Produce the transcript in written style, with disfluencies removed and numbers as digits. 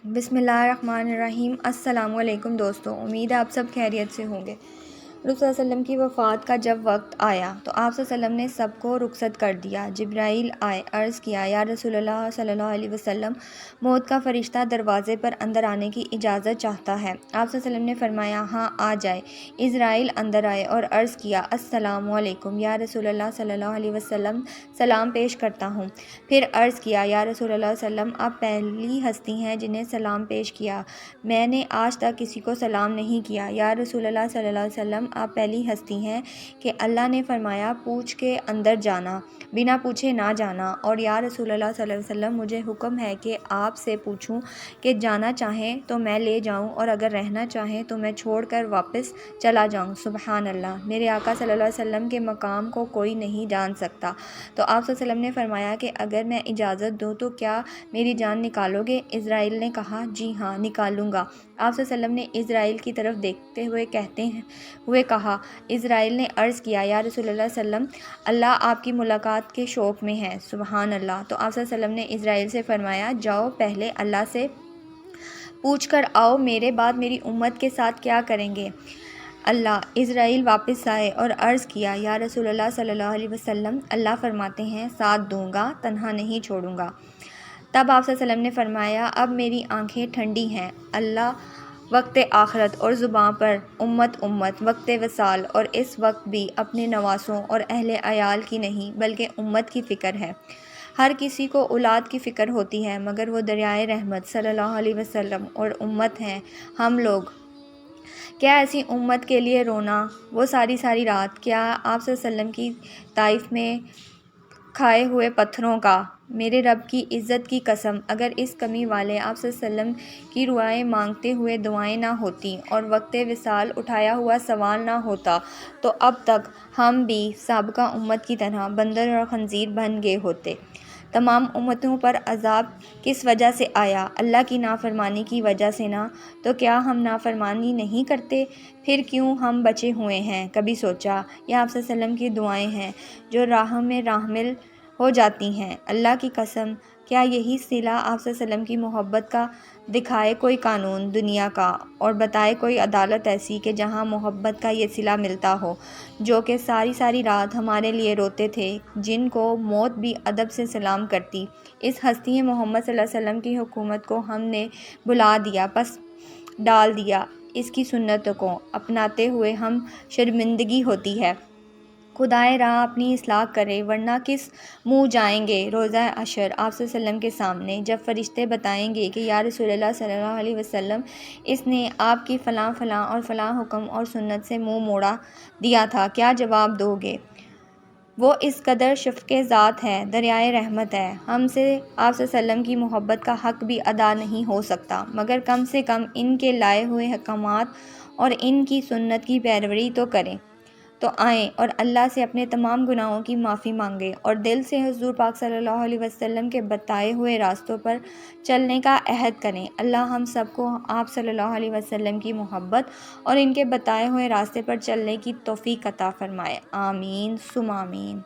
बिस्मिल्लाहिर्रहमानिर्रहीम। अस्सलाम वालेकुम दोस्तों, उम्मीद है आप सब खैरियत से होंगे। रसूल सल्लल्लाहु अलैहि वसल्लम की वफ़ात का जब वक्त आया तो आप सल्लल्लाहु अलैहि वसल्लम ने सबको रुखसत कर दिया। जिब्राइल आए, अर्ज़ किया, या रसूलल्लाह सल्लल्लाहु अलैहि वसल्लम, मौत का फ़रिश्ता दरवाज़े पर अंदर आने की इजाज़त चाहता है। आप सल्लल्लाहु अलैहि वसल्लम ने फरमाया, हाँ आ जाए। इज़राइल अंदर आए और अर्ज़ किया, अस्सलामु अलैकुम या रसूलल्लाह सल्लल्लाहु अलैहि वसल्लम, सलाम पेश करता हूँ। फिर अर्ज़ किया, या रसूलल्लाह सल्लम, आप पहली हस्ती हैं जिन्हें सलाम पेश किया, मैंने आज तक किसी को सलाम नहीं किया। या रसूलल्लाह सल्लल्लाहु अलैहि वसल्लम, आप पहली हस्ती हैं कि अल्लाह ने फरमाया, पूछ के अंदर जाना, बिना पूछे ना जाना। और या रसूलल्लाह सल्लल्लाहु अलैहि वसल्लम, मुझे हुक्म है कि आपसे पूछूं कि जाना चाहें तो मैं ले जाऊं और अगर रहना चाहें तो मैं छोड़कर वापस चला जाऊं। सुबहान अल्लाह, मेरे आका सल्लल्लाहु अलैहि वसल्लम के मकाम को कोई नहीं जान सकता। तो आप सल्लल्लाहु अलैहि वसल्लम ने फरमाया कि अगर मैं इजाज़त दूं तो क्या मेरी जान निकालोगे? इज़राइल ने कहा, जी हाँ निकालूंगा। आप सल्लल्लाहु अलैहि वसल्लम ने इज़राइल की तरफ देखते हुए कहा। इज़राइल ने अर्ज़ किया, या रसूलल्लाह सल्लम, अल्लाह आपकी मुलाकात के शौक़ में है। सुबहान अल्लाह। तो आप सल्लल्लाहु अलैहि वसल्लम ने इज़राइल से फरमाया, जाओ पहले अल्लाह से पूछ कर आओ, मेरे बाद मेरी उम्मत के साथ क्या करेंगे अल्लाह। इज़राइल वापस आए और अर्ज़ किया, या रसूलल्लाह सल्लल्लाहु अलैहि वसल्लम, अल्लाह फरमाते हैं, साथ दूंगा, तन्हा नहीं छोड़ूंगा। तब आप सल्लल्लाहु अलैहि वसल्लम ने फरमाया, अब मेरी आंखें ठंडी हैं। अल्लाह वक्त आखरत और ज़ुबां पर उम्मत उम्मत, वक्त वसाल और इस वक्त भी अपने नवासों और अहले अयाल की नहीं बल्कि उम्मत की फ़िक्र है। हर किसी को औलाद की फ़िक्र होती है, मगर वो दरियाए रहमत सल्लल्लाहु अलैहि वसल्लम और उम्मत हैं हम लोग। क्या ऐसी उम्मत के लिए रोना, वो सारी सारी रात? क्या आप सल्लल्लाहु अलैहि वसल्लम की ताइफ में खाए हुए पत्थरों का? मेरे रब की इज़्ज़त की कसम, अगर इस कमी वाले आप सल्लल्लाहु अलैहि वसल्लम की रुआएं मांगते हुए दुआएं ना होती और वक्त विसाल उठाया हुआ सवाल ना होता तो अब तक हम भी साबका उम्मत की तरह बंदर और खंजीर बन गए होते। तमाम उम्मतों पर अज़ाब किस वजह से आया? अल्लाह की नाफरमानी की वजह से ना। तो क्या हम नाफरमानी नहीं करते? फिर क्यों हम बचे हुए हैं? कभी सोचा? यह आप सल्लल्लाहु अलैहि वसल्लम की दुआएं हैं जो राह में राहमिल हो जाती हैं। अल्लाह की कसम, क्या यही सिला आप सल्लल्लाहु अलैहि वसल्लम की मोहब्बत का? दिखाए कोई कानून दुनिया का और बताए कोई अदालत ऐसी कि जहां मोहब्बत का ये सिला मिलता हो, जो कि सारी सारी रात हमारे लिए रोते थे, जिनको मौत भी अदब से सलाम करती। इस हस्ती मोहम्मद सल्लल्लाहु अलैहि वसल्लम की हुकूमत को हमने भुला दिया, बस डाल दिया। इसकी सुन्नतों को अपनाते हुए हम शर्मिंदगी होती है। खुदाए राह अपनी इस्लाह करे, वरना किस मुँह जाएंगे रोज़ा अशर आप सल्लल्लाहु अलैहि वसल्लम के सामने, जब फ़रिश्ते बताएंगे कि या रसूलल्लाह सल्लल्लाहु अलैहि वसल्लम, इसने आपकी फ़लाँ फ़लाँ और फ़लाँ हुक्म और सुन्नत से मुँह मोड़ा दिया था, क्या जवाब दोगे? वो इस कदर शफ़क़े ज़ात है, दरियाए रहमत है, हमसे आप सल्लल्लाहु अलैहि वसल्लम की मोहब्बत का हक़ भी अदा नहीं हो सकता, मगर कम से कम इनके लाए हुए अहकामात और इनकी सुन्नत की पैरवी तो करें। तो आएँ और अल्लाह से अपने तमाम गुनाहों की माफ़ी मांगें और दिल से हुज़ूर पाक सल्लल्लाहु अलैहि वसल्लम के बताए हुए रास्तों पर चलने का अहद करें। अल्लाह हम सबको आप सल्लल्लाहु अलैहि वसल्लम की मोहब्बत और इनके बताए हुए रास्ते पर चलने की तौफ़ीक़ अता फ़रमाए। आमीन सुम आमीन।